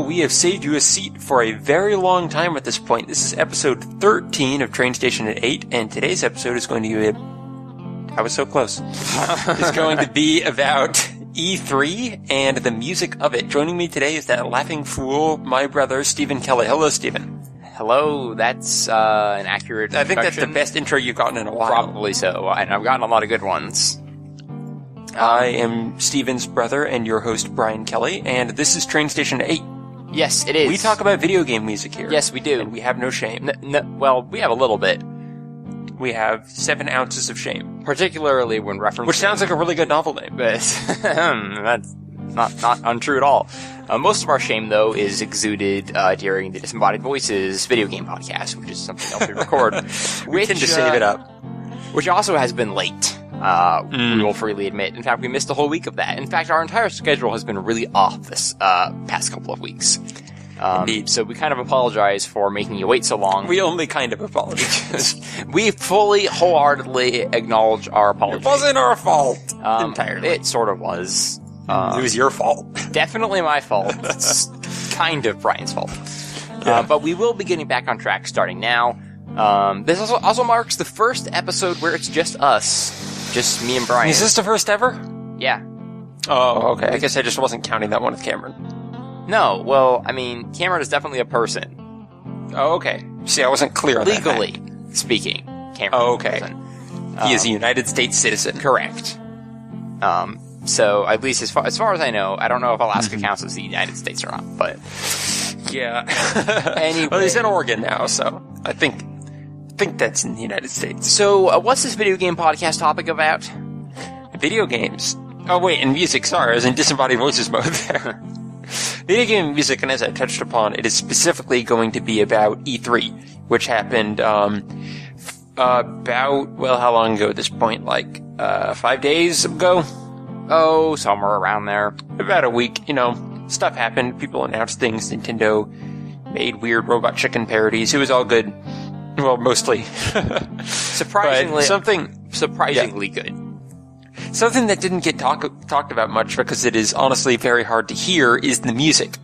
we have saved you a seat for a very long time at this point. This is episode 13 of Train Station at 8, and today's episode is going to be... I was so close. It's going to be about E3 and the music of it. Joining me today is that laughing fool, my brother, Stephen Kelly. Hello, Stephen. Hello, that's an accurate I think that's the best intro you've gotten in a while. Probably so, and I've gotten a lot of good ones. I am Stephen's brother and your host, Bryan Kelly, and this is Train Station 8. Yes, it is. We talk about video game music here. Yes, we do. And we have no shame. Well, we have a little bit. We have 7 ounces of shame. Particularly when referencing... Which sounds like a really good novel name. But that's not untrue at all. Most of our shame, though, is exuded during the Disembodied Voices video game podcast, which is something else we record. We tend to save it up. Which also has been late. We will freely admit. In fact, we missed a whole week of that. In fact, our entire schedule has been really off this past couple of weeks. Indeed. So we kind of apologize for making you wait so long. We only kind of apologize. We fully, wholeheartedly acknowledge our apology. It wasn't our fault entirely. It sort of was. It was your fault. Definitely my fault. It's kind of Brian's fault. Yeah. But we will be getting back on track starting now. This also marks the first episode where it's just us. Just me and Brian. Is this the first ever? Yeah. Oh, okay. I guess I just wasn't counting that one with Cameron. No, well, I mean, Cameron is definitely a person. Oh, okay. See, I wasn't clear on that. Legally speaking, Cameron Oh, okay. is a person. He is a United States citizen. Correct. So, at least as far as I know, I don't know if Alaska counts as the United States or not, but... Yeah. Anyway. Well, he's in Oregon now, so I think that's in the United States. So, what's this video game podcast topic about? Video games. Oh, wait, and music, sorry, I was in disembodied voices mode there. Video game music, and as I touched upon, it is specifically going to be about E3, which happened, about, well, how long ago at this point? Like, 5 days ago? Oh, somewhere around there. About a week, stuff happened, people announced things, Nintendo made weird Robot Chicken parodies, it was all good. Well, mostly. Surprisingly good. Something that didn't get talked about much because it is honestly very hard to hear is the music.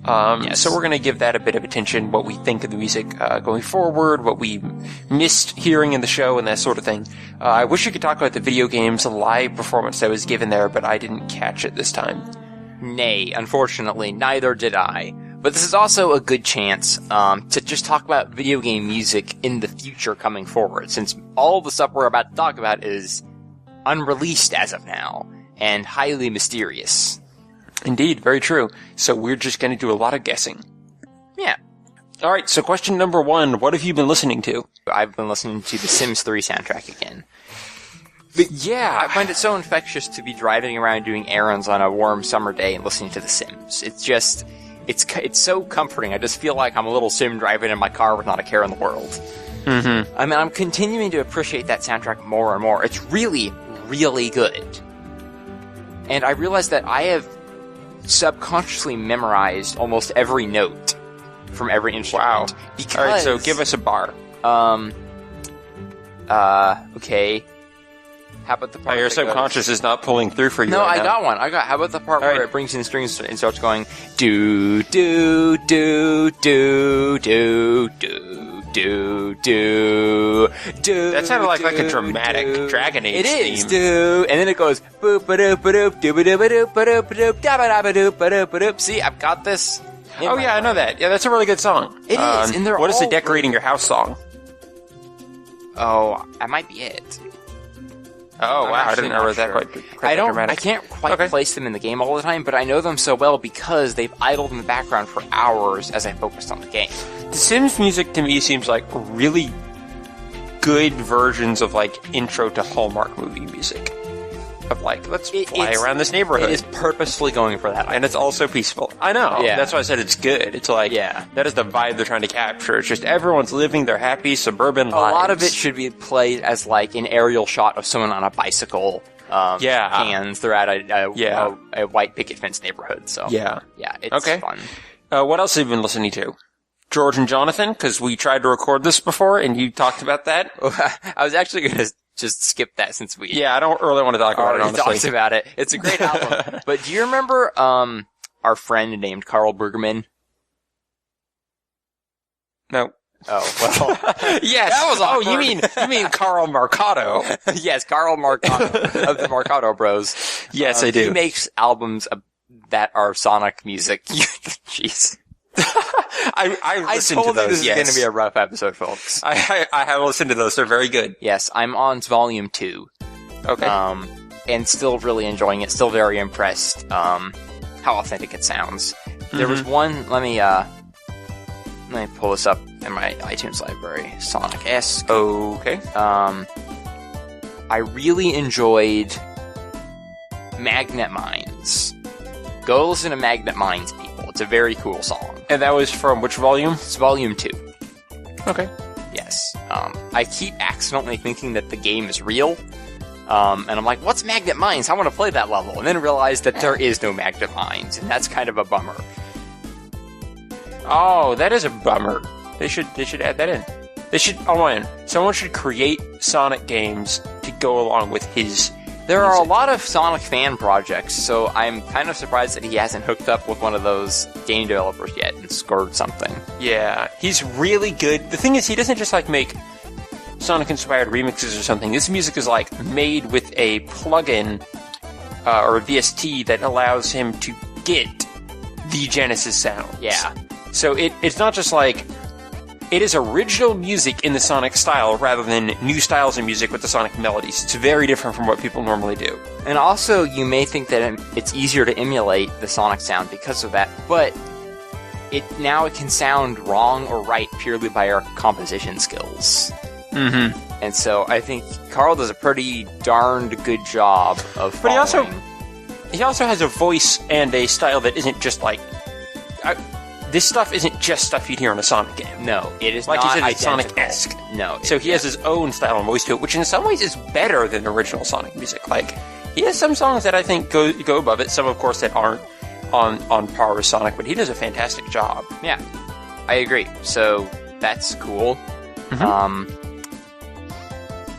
Yes. So we're going to give that a bit of attention, what we think of the music going forward, what we missed hearing in the show, and that sort of thing. I wish you could talk about the video games live performance that was given there, but I didn't catch it this time. Nay, unfortunately, neither did I. But this is also a good chance to just talk about video game music in the future coming forward, since all the stuff we're about to talk about is unreleased as of now, and highly mysterious. Indeed, very true. So we're just going to do a lot of guessing. Yeah. Alright, so question number 1, what have you been listening to? I've been listening to the Sims 3 soundtrack again. But yeah, I find it so infectious to be driving around doing errands on a warm summer day and listening to the Sims. It's just... It's so comforting. I just feel like I'm a little sim driving in my car with not a care in the world. Mm-hmm. I mean, I'm continuing to appreciate that soundtrack more and more. It's really, really good. And I realized that I have subconsciously memorized almost every note from every instrument. Wow. Because, Alright, so give us a bar. Okay. How about the part Your that subconscious is not pulling through for you No, right I now. got one. How about the part All where right. it brings in strings and starts going do do do do do do do do do. That sounded like a dramatic Dragon Age It is theme. do, and then it goes boop ba doop ba doop doo ba doo ba doop ba doop ba doop da ba da ba doop ba doop ba doop. See, I've got this. Oh yeah, I know that. Yeah, that's a really good song. It is, and they're what is the all decorating your house song? Oh, that might be it. Oh I'm wow, I actually didn't know not that sure. quite dramatic. I can't quite place them in the game all the time, but I know them so well because they've idled in the background for hours as I focused on the game. The Sims music to me seems like really good versions of like intro to Hallmark movie music. Of like, let's fly around this neighborhood. It is purposefully going for that. And it's also peaceful. I know. Yeah. That's why I said it's good. It's like, that is the vibe they're trying to capture. It's just everyone's living their happy suburban lives. A lot of it should be played as like an aerial shot of someone on a bicycle. Cans throughout a white picket fence neighborhood. So it's fun. What else have you been listening to? George and Jonathan, because we tried to record this before and you talked about that. I was actually going to just skip that since we... Yeah, I don't really want to talk about it, honestly. Talked about it. It's a great album. But do you remember our friend named Carl Brueggemann? No. Oh, well. Yes. That was awkward. You mean Carl Marcato. Yes, Carl Marcato of the Marcato Bros. Yes, I do. He makes albums that are Sonic music. Jeez. I listened to told you those, this yes. is going to be a rough episode, folks. I have listened to those. They're very good. Yes, I'm on volume 2. Okay. And still really enjoying it. Still very impressed, how authentic it sounds. There was one, let me pull this up in my iTunes library. Sonic-esque. Okay. I really enjoyed Magnet Minds. Go listen to Magnet Minds, people. It's a very cool song. And that was from which volume? It's volume 2. Okay. Yes. I keep accidentally thinking that the game is real. And I'm like, what's Magnet Minds? I want to play that level. And then realize that there is no Magnet Minds. And that's kind of a bummer. Oh, that is a bummer. They should add that in. Someone should create Sonic games to go along with his There are a music. lot of Sonic fan projects, so I'm kind of surprised that he hasn't hooked up with one of those game developers yet and scored something. Yeah, he's really good. The thing is, he doesn't just make Sonic-inspired remixes or something. This music is made with a plugin or a VST that allows him to get the Genesis sounds. Yeah. So it's not just it is original music in the Sonic style rather than new styles of music with the Sonic melodies. It's very different from what people normally do. And also, you may think that it's easier to emulate the Sonic sound because of that, but it can sound wrong or right purely by our composition skills. Mm-hmm. And so I think Carl does a pretty darned good job of following. But he also has a voice and a style that isn't just this stuff isn't just stuff you'd hear in a Sonic game. No, it is like not you said, it's identical. Sonic-esque. No. So he has his own style and voice to it, which in some ways is better than original Sonic music. He has some songs that I think go above it, some of course that aren't on par with Sonic, but he does a fantastic job. Yeah, I agree. So that's cool. Mm-hmm.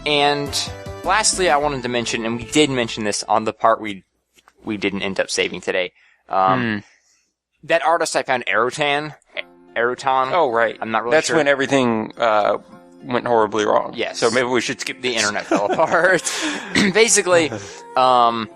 And lastly, I wanted to mention, and we did mention this on the part we didn't end up saving today, that artist I found, Erutan. Oh, right. I'm not really That's sure. when everything went horribly wrong. Yes. So maybe we should skip The this. internet fell apart. Basically, I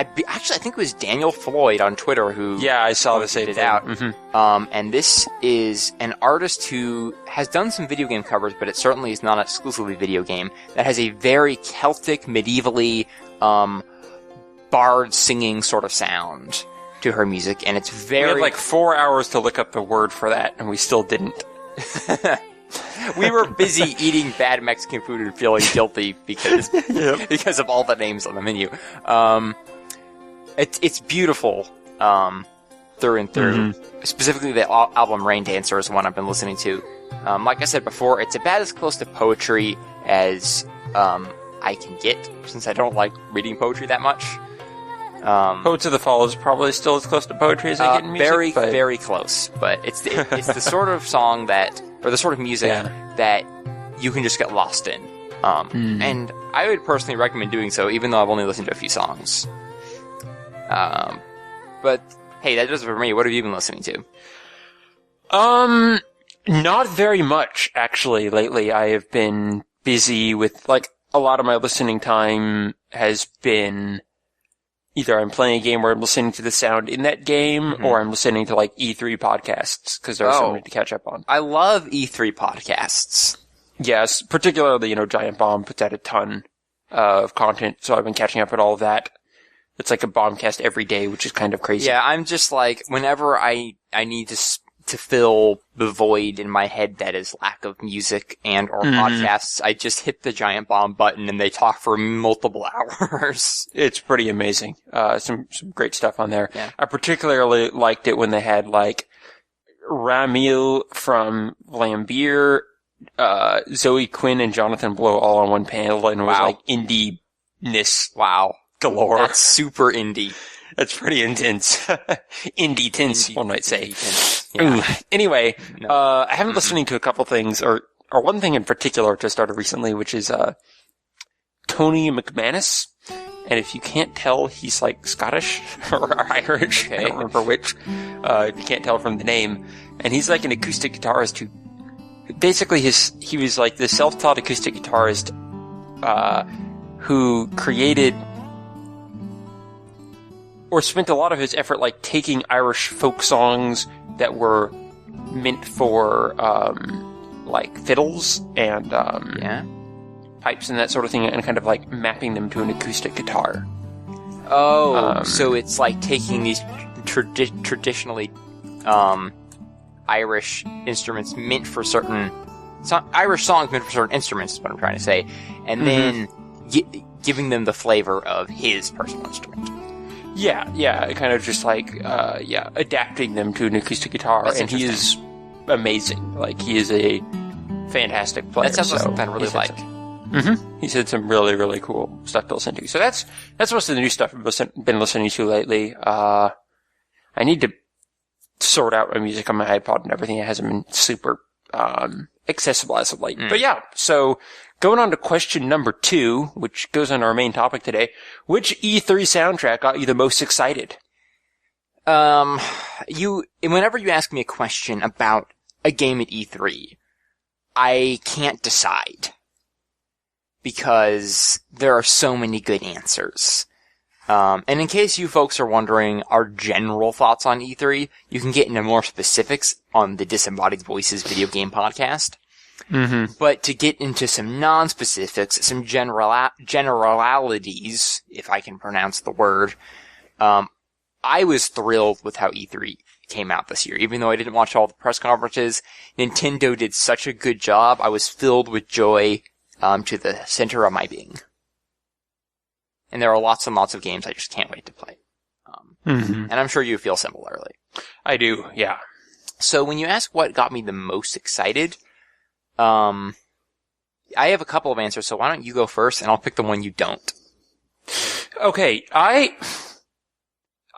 think it was Daniel Floyd on Twitter who Yeah, I saw the same it thing. out. Mm-hmm. And this is an artist who has done some video game covers, but it certainly is not exclusively video game, that has a very Celtic, medievally, bard singing sort of sound to her music, and it's very... We had 4 hours to look up the word for that, and we still didn't. We were busy eating bad Mexican food and feeling guilty because of all the names on the menu. It's beautiful through and through. Mm-hmm. Specifically, the album Rain Dancer is one I've been listening to. Like I said before, it's about as close to poetry as I can get, since I don't like reading poetry that much. Poets of the Fall is probably still as close to poetry as I get in music. Very close. But it's the sort of song or the sort of music that you can just get lost in. And I would personally recommend doing so, even though I've only listened to a few songs. But hey, that does it for me. What have you been listening to? Not very much, actually, lately. I have been busy with, a lot of my listening time has been either I'm playing a game where I'm listening to the sound in that game, or I'm listening to, E3 podcasts, because there's so many to catch up on. I love E3 podcasts. Yes, particularly, Giant Bomb puts out a ton of content, so I've been catching up with all of that. It's like a bombcast every day, which is kind of crazy. Yeah, I'm just whenever I need to fill the void in my head that is lack of music and or podcasts, I just hit the Giant Bomb button and they talk for multiple hours. It's pretty amazing. Some great stuff on there. Yeah. I particularly liked it when they had Ramil from Vlambeer, Zoe Quinn and Jonathan Blow all on one panel, and it was indie-ness. Wow. Galore. That's super indie. That's pretty intense. Indie tense, one might say. Yeah. Anyway, No. I have been listening to a couple things, or one thing in particular just started recently, which is Tony McManus. And if you can't tell, he's Scottish or Irish. Okay. I don't remember which. If you can't tell from the name. And he's an acoustic guitarist who basically he was like the self-taught acoustic guitarist who created or spent a lot of his effort like taking Irish folk songs that were meant for like fiddles and pipes and that sort of thing, and kind of like mapping them to an acoustic guitar. Oh, so it's like taking these traditionally Irish instruments meant for certain Irish songs meant for certain instruments is what I'm trying to say, and then giving them the flavor of his personal instrument. Yeah, kind of just like adapting them to an acoustic guitar. That's and he is amazing. Like, he is a fantastic player. That sounds like something I really like. He's had some really, really cool stuff to listen to. So that's most of the new stuff I've been listening to lately. I need to sort out my music on my iPod and everything. It hasn't been super accessible as of late. But yeah, so going on to question number 2, which goes on our main topic today. Which E3 soundtrack got you the most excited? Whenever you ask me a question about a game at E3, I can't decide. Because there are so many good answers. And in case you folks are wondering our general thoughts on E3, you can get into more specifics on the Disembodied Voices video game podcast. But to get into some non-specifics, some generalities, if I can pronounce the word, I was thrilled with how E3 came out this year. Even though I didn't watch all the press conferences, Nintendo did such a good job. I was filled with joy to the center of my being. And there are lots and lots of games I just can't wait to play. And I'm sure you feel similarly. I do, yeah. So when you ask what got me the most excited, I have a couple of answers, so why don't you go first, and I'll pick the one you don't. Okay, I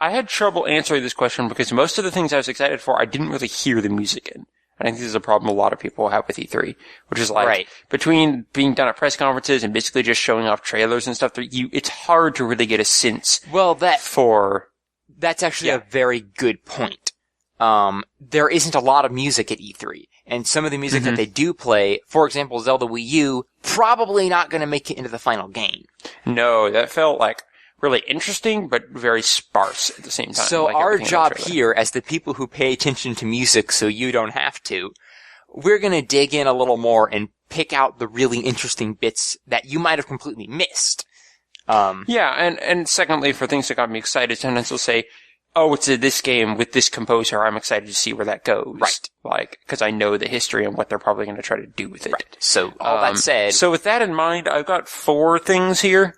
had trouble answering this question because most of the things I was excited for, I didn't really hear the music in. I think this is a problem a lot of people have with E3, which is like, between being done at press conferences and basically just showing off trailers and stuff, it's hard to really get a sense. Well, that's actually a very good point. There isn't a lot of music at E3, and some of the music that they do play, for example, Zelda Wii U, probably not going to make it into the final game. No, that felt like really interesting, but very sparse at the same time. So like our job here, as the people who pay attention to music so you don't have to, we're going to dig in a little more and pick out the really interesting bits that you might have completely missed. And secondly, for things that got me excited, sometimes they'll say, oh, it's this game with this composer, I'm excited to see where that goes. Right. Like, because I know the history and what they're probably going to try to do with it. Right. So, all that said... So with that in mind, I've got 4 things here.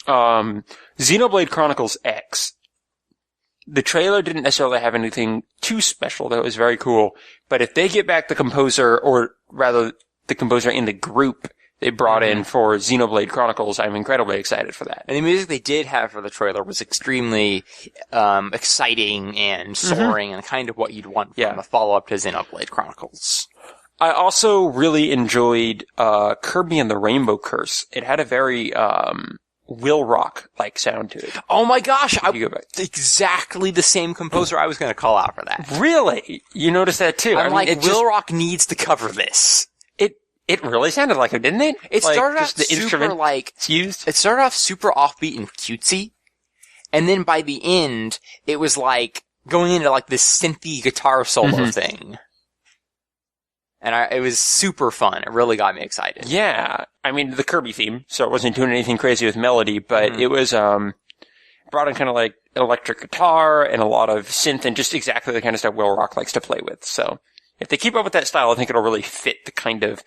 Xenoblade Chronicles X. The trailer didn't necessarily have anything too special, though it was very cool. But if they get back the composer, or rather, the composer in the group they brought in for Xenoblade Chronicles, I'm incredibly excited for that. And the music they did have for the trailer was extremely exciting and soaring and kind of what you'd want from a follow-up to Xenoblade Chronicles. I also really enjoyed Kirby and the Rainbow Curse. It had a very Will Rock-like sound to it. Oh my gosh! Exactly the same composer I was going to call out for that. Really? You noticed that too? Will Rock needs to cover this. It really sounded like it, didn't it? It started off It started off super offbeat and cutesy, and then by the end, it was like going into like this synthy guitar solo thing. And it was super fun. It really got me excited. Yeah. I mean, the Kirby theme, so it wasn't doing anything crazy with melody, but it was, brought in kind of like electric guitar and a lot of synth and just exactly the kind of stuff Will Rock likes to play with. So if they keep up with that style, I think it'll really fit the kind of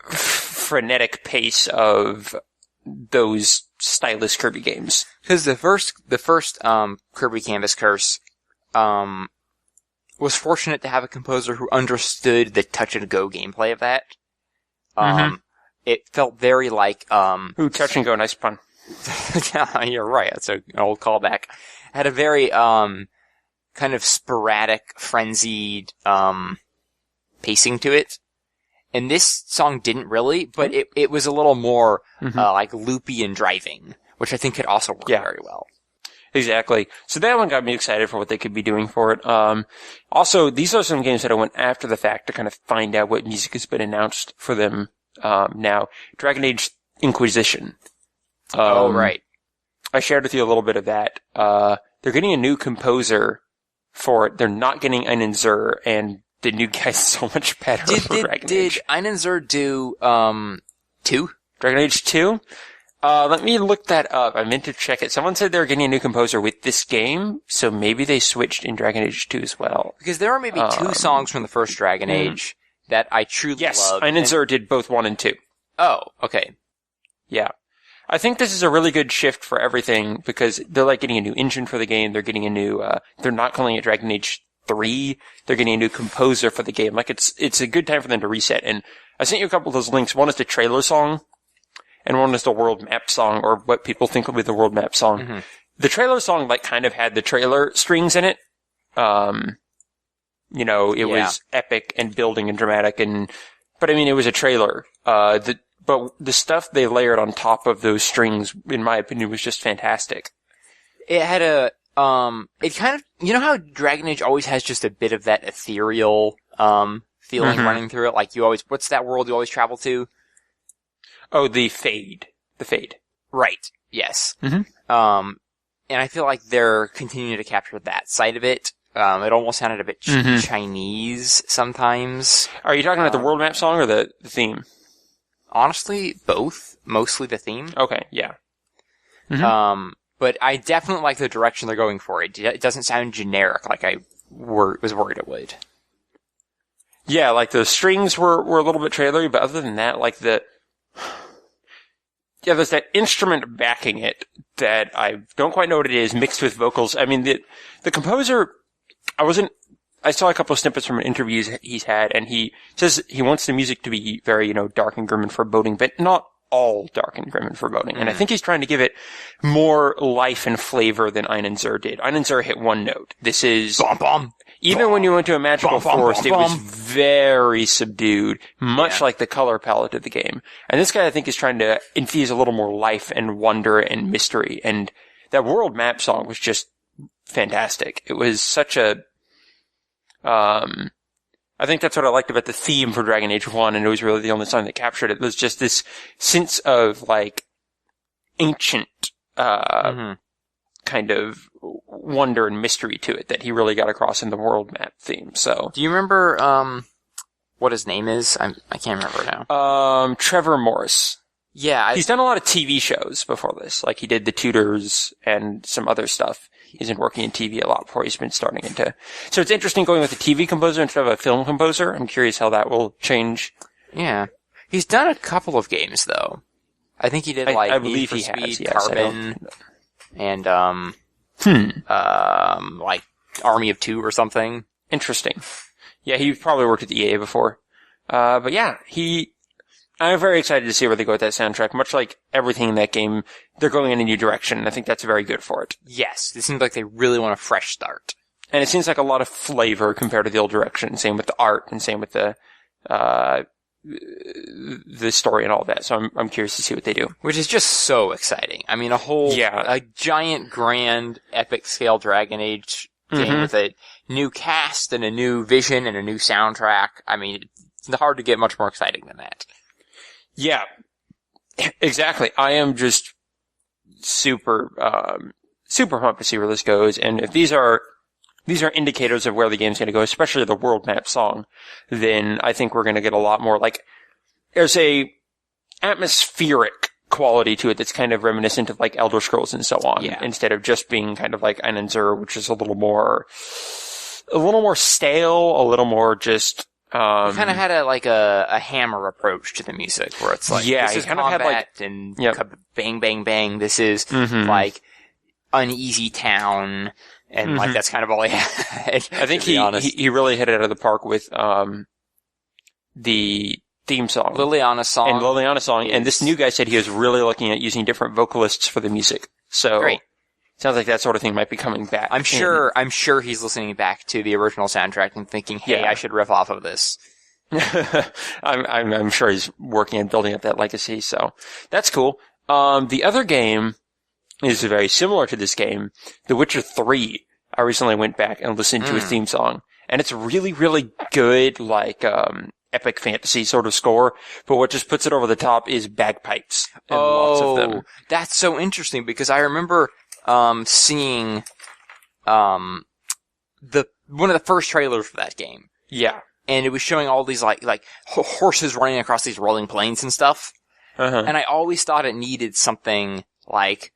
frenetic pace of those stylish Kirby games. Because the first Kirby Canvas Curse, was fortunate to have a composer who understood the touch and go gameplay of that. It felt very like, Ooh, touch and go, nice pun. Yeah, you're right. That's an old callback. Had a very, kind of sporadic, frenzied, pacing to it. And this song didn't really, but it was a little more, like loopy and driving, which I think could also work very well. Exactly. So that one got me excited for what they could be doing for it. Also, these are some games that I went after the fact to kind of find out what music has been announced for them now. Dragon Age Inquisition. Right. I shared with you a little bit of that. They're getting a new composer for it. They're not getting Einen Zur, and the new guy's so much better for Dragon Age. Did Einen Zur do 2? Dragon Age 2? Let me look that up. I meant to check it. Someone said they were getting a new composer with this game, so maybe they switched in Dragon Age 2 as well. Because there are maybe 2 songs from the first Dragon Age that I truly love. Yes, Einen Zur did both 1 and 2. Oh, okay. Yeah. I think this is a really good shift for everything because they're like getting a new engine for the game. They're getting a new, they're not calling it Dragon Age 3. They're getting a new composer for the game. Like it's a good time for them to reset. And I sent you a couple of those links. One is the trailer song and one is the world map song, or what people think will be the world map song. Mm-hmm. The trailer song like kind of had the trailer strings in it. You know, it was epic and building and dramatic but I mean, it was a trailer. But the stuff they layered on top of those strings, in my opinion, was just fantastic. It had it kind of, you know how Dragon Age always has just a bit of that ethereal, feeling running through it? Like what's that world you always travel to? Oh, the Fade. The Fade. Right. Yes. Mm-hmm. And I feel like they're continuing to capture that side of it. It almost sounded a bit Chinese sometimes. Are you talking about the world map song or the theme? Honestly, both. Mostly the theme. Okay, yeah. Mm-hmm. But I definitely like the direction they're going for. It doesn't sound generic like I was worried it would. Yeah, like the strings were a little bit trailery, but other than that, like there's that instrument backing it that I don't quite know what it is, mixed with vocals. I mean, the composer, I saw a couple of snippets from interviews he's had, and he says he wants the music to be very, dark and grim and foreboding, but not all dark and grim and foreboding. And I think he's trying to give it more life and flavor than Einen Zur did. Einen Zur hit one note. This is... Even when you went to a magical forest, it was very subdued, much like the color palette of the game. And this guy, I think, is trying to infuse a little more life and wonder and mystery. And that world map song was just fantastic. It was such a... I think that's what I liked about the theme for Dragon Age 1, and it was really the only song that captured it. It was just this sense of, like, ancient, kind of wonder and mystery to it that he really got across in the world map theme, so. Do you remember, what his name is? I can't remember now. Trevor Morris. Yeah. He's done a lot of TV shows before this. Like, he did The Tudors and some other stuff. He's been working in TV a lot before he's been starting into... So it's interesting going with a TV composer instead of a film composer. I'm curious how that will change. Yeah. He's done a couple of games, though. I think he did, I believe Need for he Speed, has, yes, Carbon, and, like, Army of Two or something. Interesting. Yeah, he probably worked at EA before. But yeah, I'm very excited to see where they go with that soundtrack. Much like everything in that game, they're going in a new direction, and I think that's very good for it. Yes, it seems like they really want a fresh start. And it seems like a lot of flavor compared to the old direction. Same with the art, and same with the story and all that. So I'm curious to see what they do. Which is just so exciting. I mean, a giant, grand, epic scale Dragon Age game with a new cast and a new vision and a new soundtrack. I mean, it's hard to get much more exciting than that. Yeah, exactly. I am just super pumped to see where this goes. And if these are indicators of where the game's going to go, especially the world map song, then I think we're going to get a lot more, like, there's a atmospheric quality to it that's kind of reminiscent of, like, Elder Scrolls and so on. Yeah. Instead of just being kind of like Einen Zur, which is a little more stale, a little more just, He kind of had a hammer approach to the music, where it's like, this is kind combat, of had and bang, bang, bang. This is like Uneasy Town, and like that's kind of all he had. I think he really hit it out of the park with the theme song, Liliana's song, and this new guy said he was really looking at using different vocalists for the music. So great. Sounds like that sort of thing might be coming back. I'm sure he's listening back to the original soundtrack and thinking, hey, I should riff off of this. I'm sure he's working on building up that legacy, so that's cool. The other game is very similar to this game. The Witcher 3, I recently went back and listened to his theme song, and it's really, really good, like, epic fantasy sort of score, but what just puts it over the top is bagpipes. And lots of them. That's so interesting, because I remember, seeing, one of the first trailers for that game. Yeah. And it was showing all these, like horses running across these rolling plains and stuff. Uh-huh. And I always thought it needed something, like,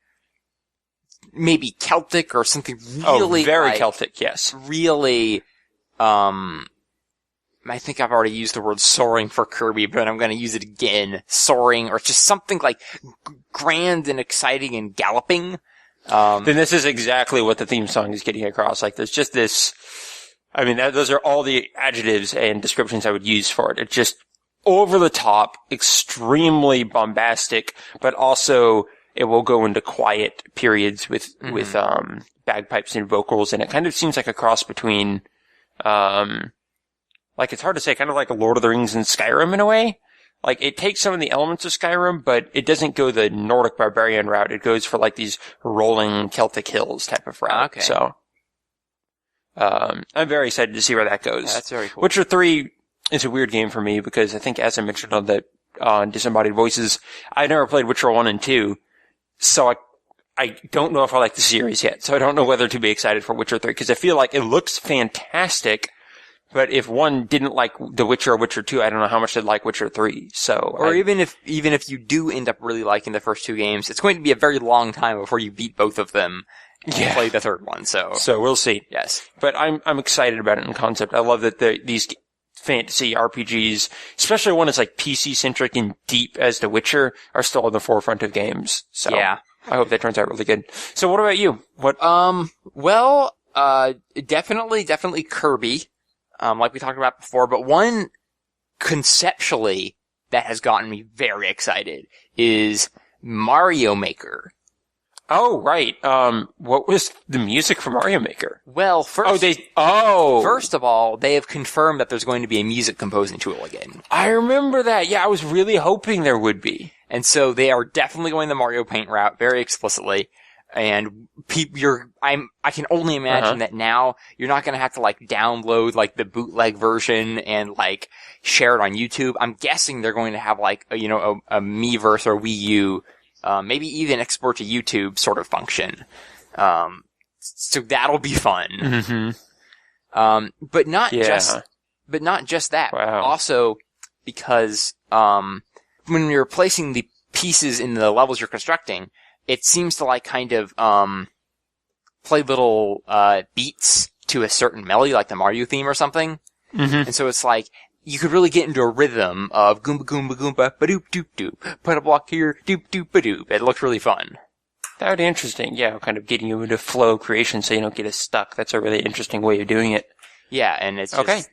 maybe Celtic or something really... Oh, very like, Celtic, yes. Really, I think I've already used the word soaring for Kirby, but I'm going to use it again. Soaring, or just something like grand and exciting and galloping. Then this is exactly what the theme song is getting across. Like, there's just this... I mean, those are all the adjectives and descriptions I would use for it. It's just over the top, extremely bombastic, but also it will go into quiet periods with bagpipes and vocals, and it kind of seems like a cross between, like, it's hard to say, kind of like a Lord of the Rings and Skyrim in a way. Like, it takes some of the elements of Skyrim, but it doesn't go the Nordic barbarian route. It goes for, like, these rolling Celtic hills type of route. Okay. So, I'm very excited to see where that goes. Yeah, that's very cool. Witcher 3 is a weird game for me because I think, as I mentioned on the, Disembodied Voices, I never played Witcher 1 and 2, so I don't know if I like the series yet, so I don't know whether to be excited for Witcher 3, because I feel like it looks fantastic, but if one didn't like The Witcher or Witcher 2, I don't know how much they'd like Witcher 3, so... Or even if you do end up really liking the first two games, it's going to be a very long time before you beat both of them and play the third one, so... So we'll see. Yes. But I'm excited about it in concept. I love that these fantasy RPGs, especially one that's like PC-centric and deep as The Witcher, are still on the forefront of games, so... Yeah. I hope that turns out really good. So what about you? What? Definitely Kirby, like we talked about before, but one conceptually that has gotten me very excited is Mario Maker. Oh, right. What was the music for Mario Maker? Well, first of all, they have confirmed that there's going to be a music composing tool again. I remember that. Yeah, I was really hoping there would be. And so they are definitely going the Mario Paint route very explicitly. And I can only imagine that now you're not going to have to like download like the bootleg version and like share it on YouTube. I'm guessing they're going to have like a Miiverse or Wii U, maybe even export to YouTube sort of function. So that'll be fun. Mm-hmm. But not just that. Wow. Also because, when you're placing the pieces in the levels you're constructing, it seems to like kind of, play little, beats to a certain melody, like the Mario theme or something. Mm-hmm. And so it's like, you could really get into a rhythm of goomba goomba goomba, ba-doop doop doop, put a block here, doop doop ba-doop. It looked really fun. That would be interesting. Yeah, kind of getting you into flow creation so you don't get as stuck. That's a really interesting way of doing it. Yeah, and it's just,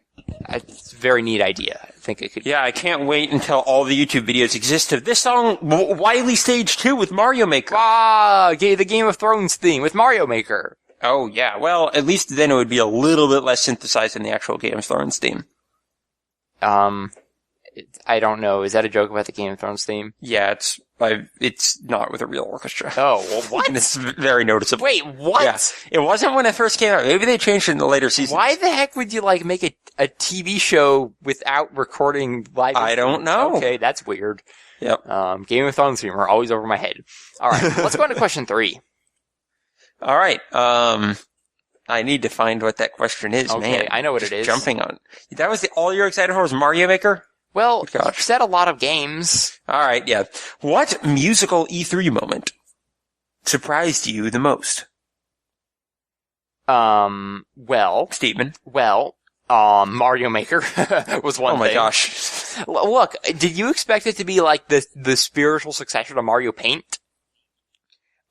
it's a very neat idea. I think it could. Yeah, I can't wait until all the YouTube videos exist of this song, Wily Stage 2 with Mario Maker. Ah, the Game of Thrones theme with Mario Maker. Oh, yeah. Well, at least then it would be a little bit less synthesized than the actual Game of Thrones theme. I don't know. Is that a joke about the Game of Thrones theme? Yeah, it's not with a real orchestra. Oh, well, what? It's very noticeable. Wait, what? Yeah. It wasn't when it first came out. Maybe they changed it in the later seasons. Why the heck would you, like, make a TV show without recording live? I don't know. Okay, that's weird. Yep. Game of Thrones theme are always over my head. Alright, let's go on to question 3. Alright, I need to find what that question is, okay, man. I know what it is. Jumping on. That was all you're excited for was Mario Maker? Well, you said a lot of games. Alright, yeah. What musical E3 moment surprised you the most? Stephen. Mario Maker was one thing. Oh my gosh. Look, did you expect it to be like the spiritual successor to Mario Paint?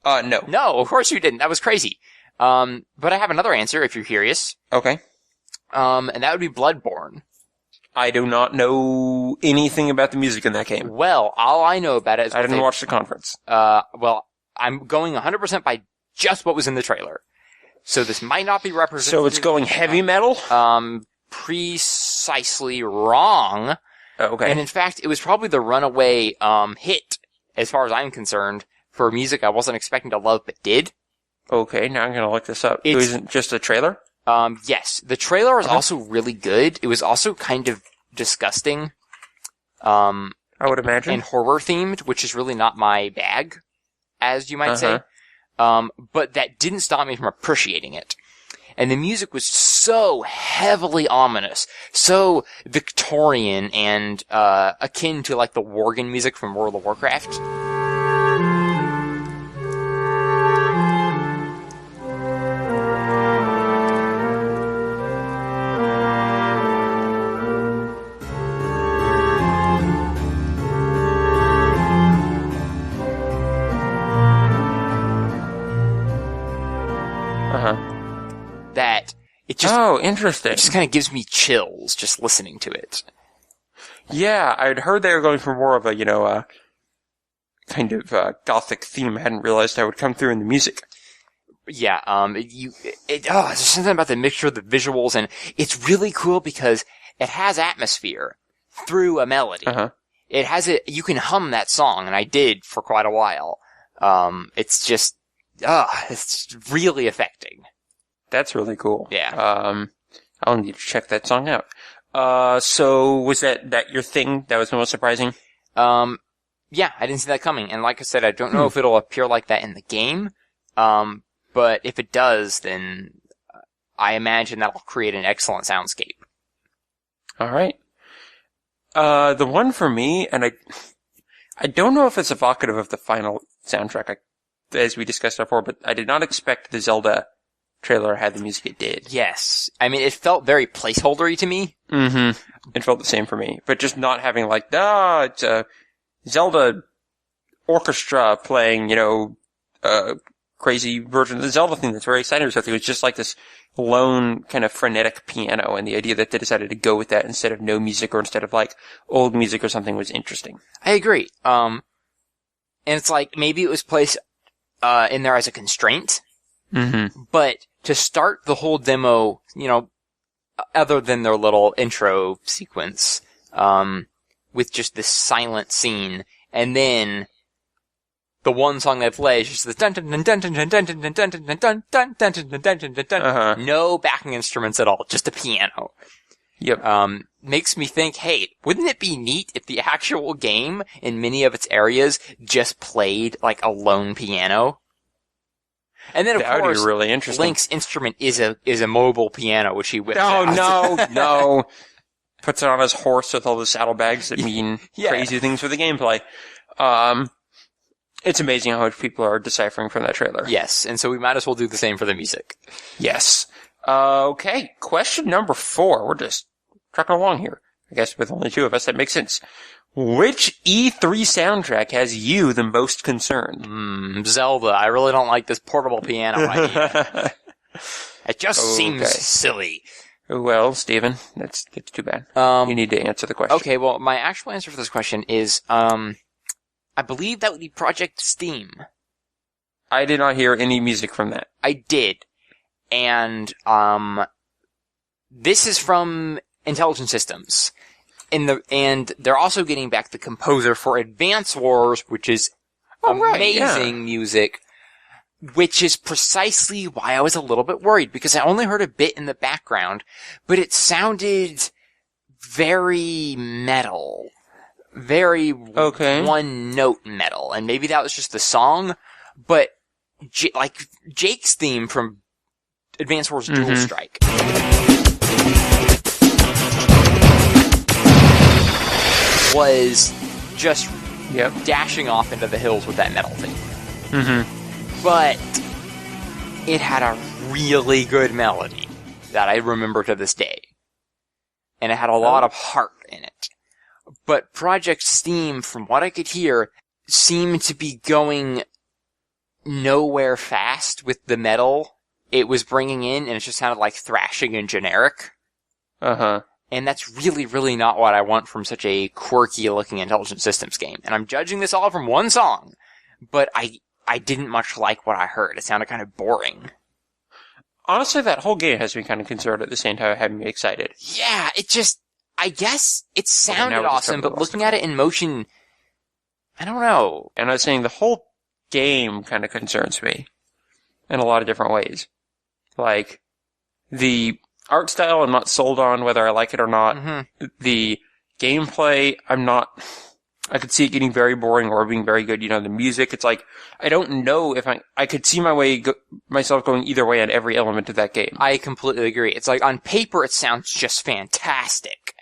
No. No, of course you didn't. That was crazy. But I have another answer if you're curious. Okay. And that would be Bloodborne. I do not know anything about the music in that game. Well, all I know about it is... I didn't watch the conference. I'm going 100% by just what was in the trailer. So this might not be representative. So it's going heavy metal? Precisely wrong. Okay. And in fact, it was probably the runaway, hit, as far as I'm concerned, for music I wasn't expecting to love, but did. Okay, now I'm gonna look this up. It wasn't just a trailer? Yes. The trailer is also really good. It was also kind of disgusting. I would imagine. And horror themed, which is really not my bag, as you might say. But that didn't stop me from appreciating it. And the music was so heavily ominous, so Victorian and akin to like the Worgen music from World of Warcraft. That it just interesting. It just kind of gives me chills just listening to it. Yeah, I'd heard they were going for more of a kind of gothic theme. I hadn't realized that would come through in the music. Yeah, there's something about the mixture of the visuals, and it's really cool because it has atmosphere through a melody. It has you can hum that song, and I did for quite a while. It's just, it's really affecting. That's really cool. Yeah. I'll need to check that song out. So was that your thing that was the most surprising? Yeah, I didn't see that coming. And like I said, I don't know if it'll appear like that in the game. But if it does, then I imagine that'll create an excellent soundscape. All right. The one for me, and I don't know if it's evocative of the final soundtrack, as we discussed before, but I did not expect the Zelda trailer had the music it did. Yes. I mean, it felt very placeholdery to me. Mm-hmm. It felt the same for me. But just not having it's a Zelda orchestra playing, crazy version of the Zelda thing that's very exciting or something. It was just like this lone kind of frenetic piano, and the idea that they decided to go with that instead of no music or instead of like old music or something was interesting. I agree. And it's like maybe it was placed in there as a constraint. Mm-hmm. But to start the whole demo, other than their little intro sequence, with just this silent scene, and then the one song that plays is just the dun dun dun dun dun dun dun dun dun dun dun dun dun dun dun dun dun. No backing instruments at all, just a piano. Yep. Makes me think, hey, wouldn't it be neat if the actual game in many of its areas just played like a lone piano? And then, of course, really interesting. Link's instrument is a mobile piano, which he whips out. No. Puts it on his horse with all the saddlebags that mean crazy things for the gameplay. It's amazing how much people are deciphering from that trailer. Yes, and so we might as well do the same for the music. Yes. Okay, question number 4. We're just trucking along here. I guess with only 2 of us, that makes sense. Which E3 soundtrack has you the most concerned? Zelda. I really don't like this portable piano idea. It just seems silly. Well, Steven, that's too bad. You need to answer the question. Okay, well, my actual answer for this question is, I believe that would be Project Steam. I did not hear any music from that. I did. And, this is from Intelligent Systems. And they're also getting back the composer for Advance Wars, which is amazing music, which is precisely why I was a little bit worried, because I only heard a bit in the background, but it sounded very metal. Very one-note metal. And maybe that was just the song, but like Jake's theme from Advance Wars Dual Strike. Was just dashing off into the hills with that metal thing. But it had a really good melody that I remember to this day. And it had a lot of heart in it. But Project Steam, from what I could hear, seemed to be going nowhere fast with the metal it was bringing in, and it just sounded like thrashing and generic. And that's really, really not what I want from such a quirky-looking Intelligent Systems game. And I'm judging this all from one song, but I didn't much like what I heard. It sounded kind of boring. Honestly, that whole game has me kind of concerned at the same time having me excited. Yeah, I guess it sounded awesome, but looking at it in motion, I don't know. And I was saying the whole game kind of concerns me in a lot of different ways. Like, the art style I'm not sold on whether I like it or not. Mm-hmm. The gameplay, I could see it getting very boring or being very good. The music, it's like, I don't know if I could see myself going either way on every element of that game. I completely agree. It's like, on paper, it sounds just fantastic.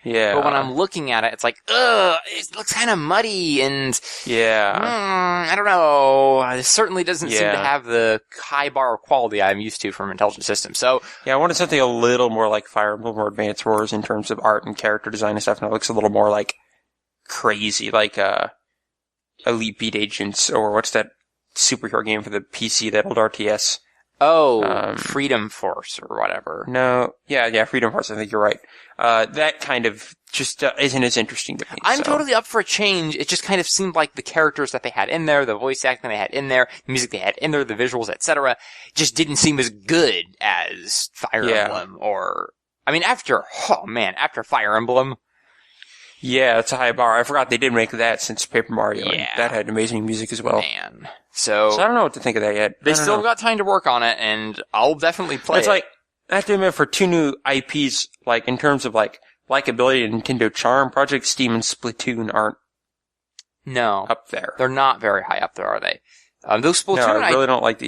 Yeah. But when I'm looking at it, it's like, ugh, it looks kind of muddy and... Yeah. I don't know. It certainly doesn't seem to have the high bar of quality I'm used to from Intelligent Systems. So... Yeah, I wanted something a little more like Fire Emblem or Advance Wars in terms of art and character design and stuff, and it looks a little more like crazy, like Elite Beat Agents, or what's that superhero game for the PC, that old RTS? Oh, Freedom Force or whatever. No, yeah, Freedom Force, I think you're right. That kind of just isn't as interesting to me. I'm totally up for a change. It just kind of seemed like the characters that they had in there, the voice acting they had in there, the music they had in there, the visuals, etc., just didn't seem as good as Fire Emblem or... I mean, after Fire Emblem... Yeah, it's a high bar. I forgot they did make that since Paper Mario. Yeah. And that had amazing music as well. Man. So I don't know what to think of that yet. They still got time to work on it, and I'll definitely play It's it. like, I have to admit, for two new IPs, like, in terms of, like, likability and Nintendo charm, Project Steam and Splatoon aren't up there. They're not very high up there, are they? Those Splatoon... No, I really don't like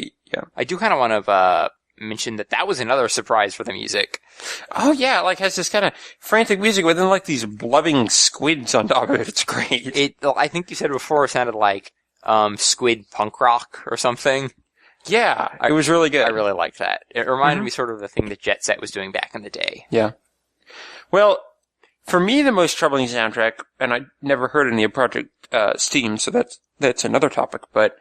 I do kind of want to mention that was another surprise for the music. Oh yeah, like has this kind of frantic music with then like these blubbing squids on top of it. It's great. I think you said before it sounded like squid punk rock or something. Yeah, it was really good. I really liked that. It reminded me sort of the thing that Jet Set was doing back in the day. Yeah. Well, for me, the most troubling soundtrack, and I never heard any of Project Steam, so that's another topic, but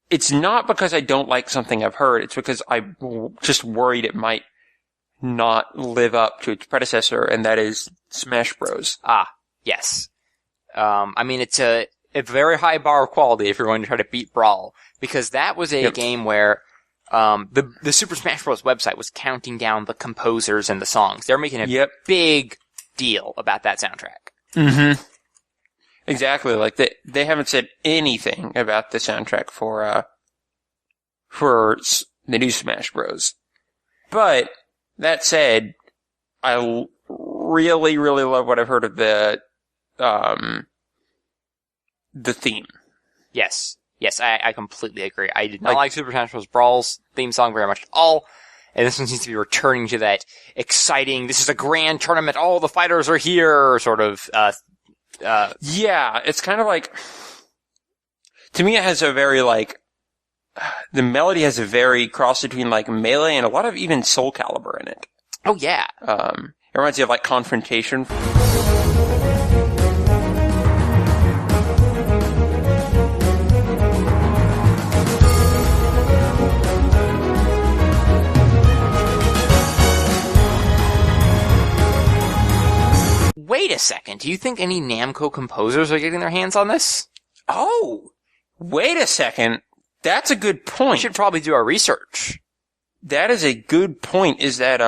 it's not because I don't like something I've heard. It's because I'm just worried it might not live up to its predecessor, and that is Smash Bros. Ah, yes. I mean, it's a very high bar of quality if you're going to try to beat Brawl, because that was a game where the Super Smash Bros. Website was counting down the composers and the songs. They're making a big deal about that soundtrack. Mm-hmm. Exactly. Like they haven't said anything about the soundtrack for the new Smash Bros. But that said, I really, really love what I've heard of the theme. Yes, I completely agree. I did not like Super Smash Bros. Brawl's theme song very much at all. And this one seems to be returning to that exciting, this is a grand tournament, all the fighters are here, sort of, yeah, it's kind of like, to me it has a very the melody has a very cross between Melee and a lot of even Soul Calibur in it. Oh yeah. It reminds you of Confrontation. Wait a second, do you think any Namco composers are getting their hands on this? Oh! Wait a second. That's a good point. We should probably do our research. That is a good point, is that,